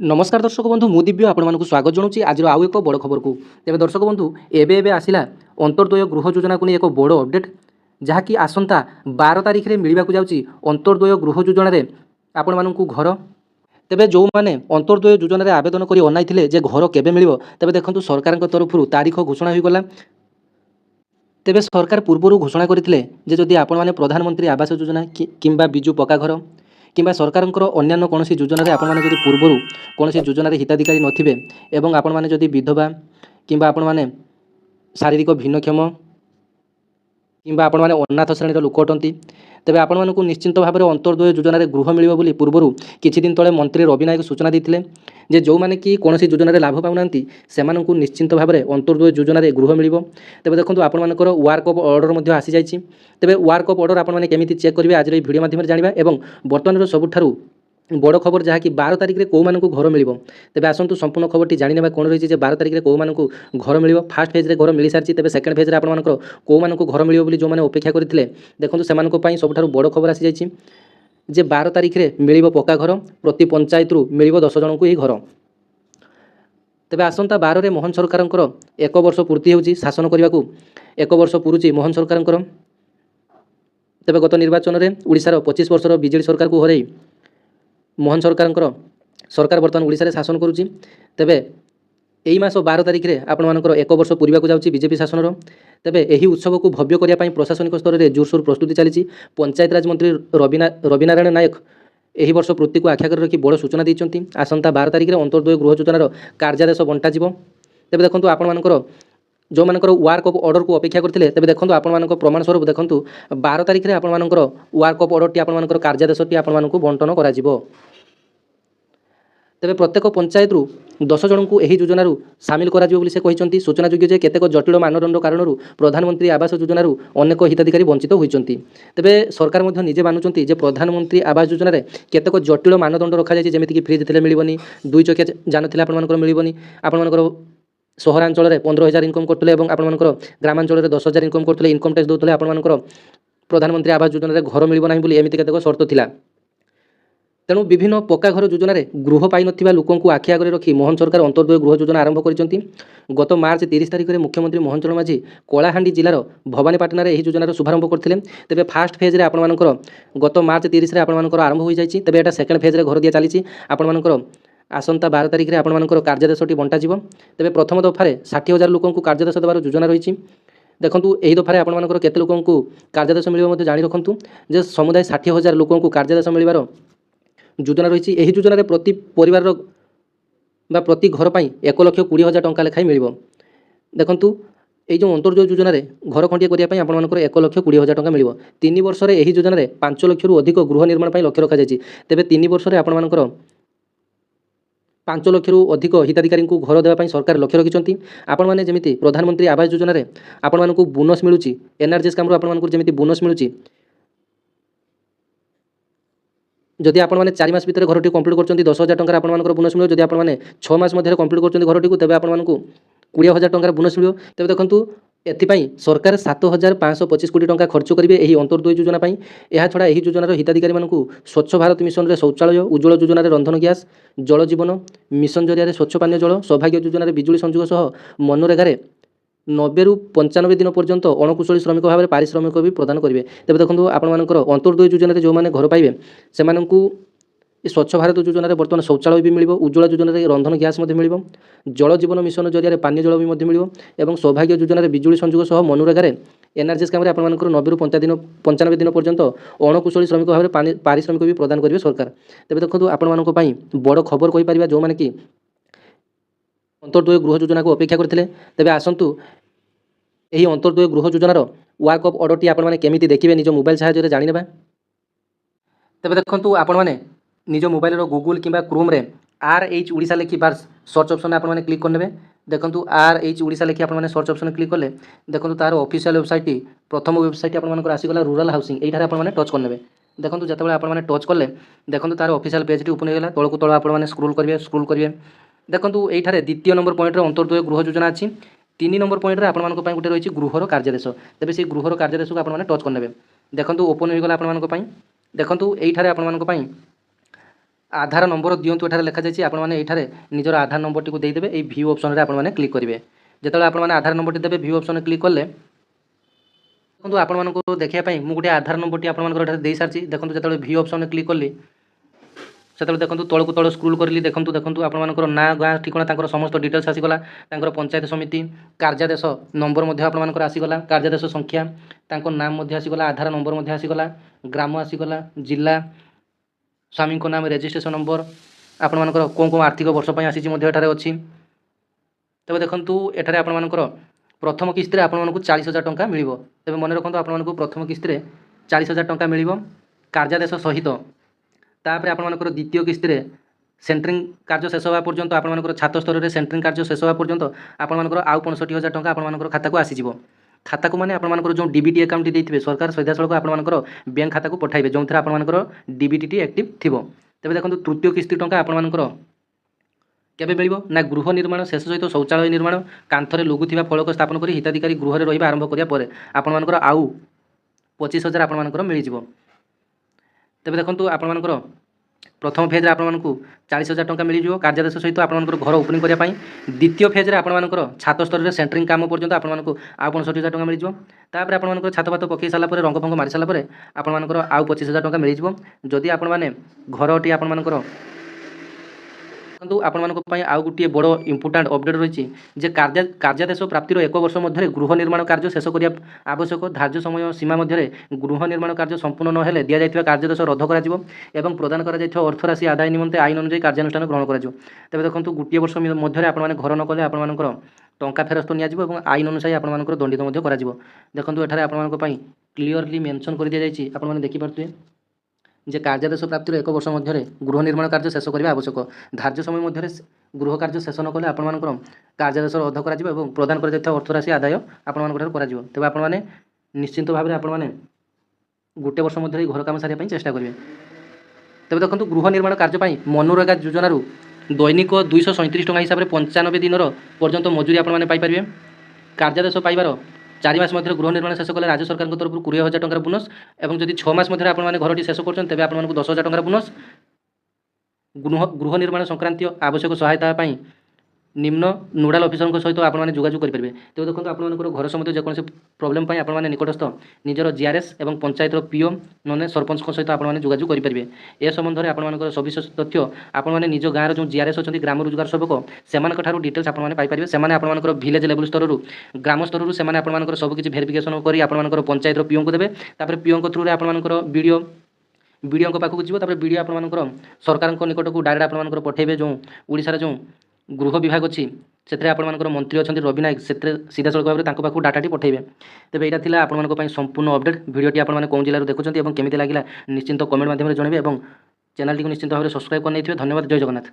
नमस्कार दर्शक बंधु मु दिव्य आपको स्वागत जनाऊँ आज आउ एक बड़ खबर को। तेज दर्शक बंधु एवं आसला अंतर्द्वय गृह योजना को नहीं एक बड़ अपडेट जहाँकि आसंता 12 तारिख में मिलवाक जाऊँगी अंतर्द्वय गृह योजना आपण मानू घर। तेबे जो मैंने अंतर्द्वय योजना आवेदन कर अनाई जे घर केबे मिलिबो तेबे देखंतु सरकार तरफ तारीख घोषणा हो गला। तेबे सरकार पूर्व घोषणा करते जदि आपण मैंने प्रधानमंत्री आवास योजना किंबा बिजु पक्का घर किंबा सरकार अन्य कौन योजना आपण मैंने पूर्व कौन योजना हिताधिकारी नथिबे एवं आपण मैंने जदि विधवा किंबा आपण मैंने शारीरिक भिन्नक्षम किंबा आपण मैंने अनाथ श्रेणी लोक अटंती तेबे आपण मानकु निश्चिंत भाव में अंतर्द्वय योजना गृह मिलिबो बोली पूर्व किछि दिन तले मंत्री रवि नायक सूचना देते जे जो मैंने कि कौन योजना लाभ पाऊना से निश्चिंत भाव में अंतर्द्वय योजना गृह मिलिबो। तेबे देखंतु आपण मानकर वर्क ऑफ ऑर्डर मध्य आसी जाइछि। तेबे वर्क ऑफ ऑर्डर आपण माने केमिति चेक करिवे आज ए वीडियो माध्यम जानिबा एवं वर्तमान सबुठारु बड़ खबर जहाँकि 12 तारिख में कौ मानकु घर मिलिबो। तेबे आसंतु संपूर्ण खबरटी जानिनेबा कोन रहिछि जे 12 तारिख में कौ मानकु घर मिलिबो। फर्स्ट फेज रे घर मिली सारिछि तेबे सेकंड फेज रे आपण मानकर कौ मानकु घर मिलिबो बोली जो माने अपेक्षा करथिले देखंतु सेमानको पई सबुठारु बड़ खबर आसी जाइछि जे 12 तारिख में मिलिबो पक्का घर प्रति पंचायत रु मिलिबो 10 जनकु ही घर। तेबे आसंता 12 रे मोहन सरकारंकर 1 वर्ष पूर्ति होउछि शासन करबाकू 1 वर्ष पुरुछि मोहन सरकारंकर। तेबे गत निर्वाचन में ओडिशार 25 वर्षर बीजेडी सरकार को हरई मोहन सरकार बर्तमान ओडिशा रे शासन करुछि। तेबे एई मास 12 तारिख में आपण मानकर 1 वर्ष पूर्वा को जाउछि बीजेपी शासन। तेबे एही उत्सव को भव्य करिया पई प्रशासनिक स्तर में जोरसोर प्रस्तुति चली। पंचायत राज मंत्री रवि नारायण नायक एही वर्ष पूर्ति को आख्या कर रखी बड़ सूचना दैछन्ति। आसंता 12 तारिख में अंतर्द्वय गृह योजनार कार्यादेश बंटा जिवो। तेबे देखंतु आपण मानकर जो मानकर वर्क ऑफ ऑर्डर को अपेक्षा करथिले तेबे देखंतु आपण मानकर प्रमाण स्वरूप देखंतु 12 तारिख में आपण मानकर वर्क ऑफ ऑर्डर टी आपण मानकर कार्यादेश टी आपण मानकु बंटन करा जिवो। तेबे प्रत्येक पंचायत रु 10 जन को यही योजना सामिल करा जिवो बोली से कहिसंती। सूचनायोग्य जे केतेक जटिल मानदंड कारण प्रधानमंत्री आवास योजना अनेक हिताधिकारी वंचित होइचंती। तेबे सरकार मध्य निजे मानुचंती जे प्रधानमंत्री आवास योजना केतेक जटिल मानदंड रखा जाय जेमिति कि फ्रिज थिले मिलिबनी 2 चकिया जान थिले आपण मानकर मिलिबनी आपण मानकर सहरांचल में 15,000 इनकम करते आपण मानकर ग्रामांचल में 10,000 इनकम करते इनकम टैक्स दौले आपण मानकर प्रधानमंत्री आवास योजना घर मिलिबो नाही बोली एमिति केतेक शर्त थिला। तेणु विभिन्न पक्का घर योजना गृह पाई नथिबा लोकों को आखि आगे रखी मोहन सरकार अंतर्द्वय गृह योजना आरंभ करिसंती। गत मार्च 30 तारिख में मुख्यमंत्री मोहन चरण माझी कलाहांडी जिलार भवानीपाटना रे एही योजनार शुभारंभ करथिले। तेबे फास्ट फेज रे आपण मानकर गत मार्च 30 रे आपण मानकर आरंभ होई जाईछि। तेबे एटा सेकंड फेज रे घर दिया चलीछि। आपण मानकर आसंता 12 तारिख में आपण मानकर कार्यादेशटी बंटा जिवो। तेबे प्रथम दफारे 60,000 लोकों को कार्यादेश देवार योजना रहिछि। देखंतु एही दफारे आपण मानकर केते लोकों को कार्यादेश मिलिबो मध्ये जानि रखंतु जे समुदाय 60,000 लोकों को कार्यादेश मिलिबार योजना रही। यही योजना प्रति परिवार बा प्रति घर पर 1,20,000 टंका लेखाई मिल। देखंतु ये जो अंतर्द्वय योजना घर खंडिया करने आप 1,20,000 टंका मिल। 3 वर्ष में यही योजना 5 लाख रु अधिक गृह निर्माण पर लक्ष्य रखा जाए। तेबे 3 वर्ष में आपण मानकर 5 लाख रु अधिक हिताधिकारी को घर देवाई सरकार लक्ष्य रखिंट। आपण मैंने जमी प्रधानमंत्री आवास योजना आपण मानकु बोनस मिलूँ एनआरजीएस काम आपण मानकु जमी बोनस मिलूँ जदि आपण माने 4 मास भितर घरटी कंप्लीट करछन्ती 10,000 टंका आपण मानकर बोनस मिलो। जदि आपण माने 6 मास मध्ये कंप्लीट करछन्ती घरटी को तेबे आपण मानकु 20,000 टंका बोनस मिलो। तेबे देखंतु एथिपाई सरकार 7,525 कोटी टंका खर्च करिवे एही अंतर्द्वय योजना पाई। एहा छडा एही योजनार हिताधिकारी मानकु स्वच्छ भारत मिशन रे शौचालय, उज्ज्वल योजना रे रंधन गैस, जल जीवन मिशन जरिया रे स्वच्छ पानीय जल, सौभाग्य योजना रे बिजुली संयोग सह मनरेगा रे 90 रु 95 दिन पर्यंत अणकुशली श्रमिक भाव में पारिश्रमिक भी प्रदान करेंगे। तेज देखो आपण मानकर अंतर्द्वय योजना जो मैंने घर पाइबे से स्वच्छ भारत योजना बर्तमान शौचालय भी मिल, उज्ज्वल योजना रंधन गैस मिल, जल जीवन मिशन जरिया पानी जल भी मिल और सौभाग्य योजना बिजुली संयोग सह मनरेगा एनआरजीएस काम 90 रु 95 दिन पर्यंत अणकुशली श्रमिक भाव में पारिश्रमिक भी प्रदान करेंगे सरकार। तेज देखो आपण मानी बड़ खबर कहीपर जो मैंने कि अंतर्द्वय गृह योजना को अपेक्षा करते। तेबे आसंतु यही अंतर्द्वय गृह योजनार वर्क ऑफ ऑर्डर टी आपण माने केमिति देखिबे निज मोबाइल सहायता जानिनेबा। तेबे देखंतु आपण माने निज मोबाइल रो गूगल किंबा क्रोम रे RH ओडिशा लिखि बार सर्च ऑप्शन आपण माने क्लिक करनेबे। देखंतु RH ओडिशा लिखि आपण माने सर्च ऑप्शन क्लिक करले देखंतु तार ऑफिशियल वेबसाइट टी प्रथम वेबसाइट आपण मानकर आसी गला रूरल हाउसिंग एठारे आपण माने टच करनेबे। देखंतु जतबेले आपण माने टच करले देखंतु तार ऑफिशियल पेज टी ओपन हो गला। तळकु तळ आपण माने स्क्रॉल करिवे देखंतु एठारे द्वितीय नंबर पॉइंट रे अंतर्द्वय गृह योजना अछि। 3 नंबर पॉइंट रे आपण मानको पई गुटे रहिछि गृहर कार्यादेश। तेबे से गृहर कार्यादेश को आपण माने टच करनेबे। देखंतु ओपन हो गला आपण मानको पई। देखंतु एठारे आपण मानको पई आधार नंबर दिंतु एठारे लिखा जाइए आपने ये निजर आधार नंबर टी देदेवे ये व्यू ऑप्शन रे आपने क्लिक करेंगे जिते आपने आधार नंबर टी देवे व्यू ऑप्शन क्लिक कले देखो आपको देखापी मुझे गोटे आधार नंबर टी आपंकर दे सारी देखो जो व्यू ऑप्शन क्लिक कली से देखो तौक तौल स्क्रोल करी देखो देखो आपर ना गाँ ठिकाना समस्त डिटेल्स आसीगला पंचायत समिति कार्यादेश नंबर आपर आसीगला कार्यादेश संख्या नाम आसीगला आधार नंबर आसीगला ग्राम आसीगला जिला स्वामी नाम रेजिस्ट्रेशन नंबर आपर कौन कौन आर्थिक वर्ष आसी अच्छी तेज देखूँ एठार आपर प्रथम किस्ती आपको 40,000 टंका मिल तेज मन रखु आपको प्रथम किस्ती 40,000 टंका मिल कार्यादेश सहित तापर आपर द्वितीय किस्ती सेंटरिंग कार्य शेष होगा पर्यंत आपर छात स्तर में सेंटरिंग कार्य शेष होगा पर्यंत आपर आउ 65,000 टंका आपर खाता को आसीज खाता को मैंने आपर जो डीबीटी अकाउंट देते सरकार सीधासल आपर बैंक खाता को पठाइबे जो थे आपर डीबीटी एक्टिव थी तेज देखो तृतीय किस्ती टंका आपर केबे मिलिबो ना गृह निर्माण शेष सहित शौचालय निर्माण कांथरे लघु थिबा फलक स्थापन करी हिताधिकारी गृह रे रहिबा आरंभ करिया परे आपनकर आउ 25,000 आपनकर मिल जिवो तेबे देखंतु आपनकर प्रथम फेज रे आपनकु 40,000 टंका मिल जिवो कार्यादेश सहित आपनकर घर ओपनिंग करिया पई द्वितीय फेज रे आपनकर छात स्तर रे सेंटरिंग काम पर्यंत आपनकु आउ 65,000 टंका मिल जिवो तापर आपनकर छात पात पकई साला परे रंग फंग मारि साला परे आपनकर आउ 25,000 टंका मिल जिवो जदि आपन माने घरटी आपनकर तो आपण आउ गोटे बड़ इंपोर्टाट अपडेट रही जे कार्यादेश प्राप्तिर 1 वर्ष मध्य गृह निर्माण कार्य शेष करने आवश्यक धार्य समय सीमा मध्य गृह निर्माण कार्य संपूर्ण नहेले दि जाइथिबा कार्यादेश रद्द कर प्रदान कर अर्थराशि आदाय निमंते आईन अनुसार कार्यानुष्ठान ग्रहण कर तेज देखो गोटे वर्ष मध्य आपने घर न कले आपर टंका फेरस्त नि आईन अनुसार आपर दंडित देखो एठारे आपंपाई क्लीयरली मेंशन कर दि जाइए आपने देखिपे जे कार्यादेश प्राप्तिर 1 वर्ष मध्य गृह निर्माण कार्य शेष करने आवश्यक धार्य समय मध्य गृह कार्य शेष न कले आपर कार्यादेश रद्द कर प्रदान कर अर्थराशि आदाय आपर तेज आपने निश्चिंत भाव में आपने गोटे वर्ष मध्य घर कम सारे चेष्टा करेंगे तेज देखो गृह निर्माण कार्य मनरेगा योजन दैनिक 237 टंका हिसाब से 95 दिन पर्यंत मजूरी आपने पाइपर कार्यादेश पाइबार 4 मास मध्य गृह निर्माण शेष कले राज्य सरकार तरफ 20,000 टंकार बोनस और जब 6 मास मध्य आपने घर शेष कर तेज आपको 10,000 टंकार बोनस गृह निर्माण संक्रांतीय आवश्यक सहायता निम्न नोडाल ऑफिसर सहित आपने जोगाजोग करेंगे तो देखो आपर घर सम्बन्धी जेकोसी प्रोब्लेम आपने निकटस्थ निजर जीआरएस और पंचायत पीओ नने सरपंच सहित आपने जोगाजोग करेंगे ए संबंध में आपर सविशेष तथ्य आपने निज गाँव जो जीआरएस अच्छा ग्राम रोजगार सेवक से डिटेल्स आपने पाइपर से आपर विलेज लेवल स्तर ग्राम स्तर से आपर सबकि भेरिफिकेसन कर पंचायत पीओ को देते पीओ थ्रू आपर वीडियो पाखक जीव वीडियो आपर सरकार निकट को डायरेक्ट आपर पठेबे जो ओडिशार जो गृह विभाग अच्छी से आपर मंत्री अच्छा रवि नायक से सीधा सड़क भाव में पाखक डाटाटी पठेबे तेज यहाँ था आपंप संपूर्ण अपडेट भिडियोटी आपने कौन जिले देखुं केमी लगे निश्चिंत कमेंट माध्यम जनइबे और चैनल टी निश्चिंत भाव में सब्सक्राइब कर धन्यवाद। जय जगन्नाथ।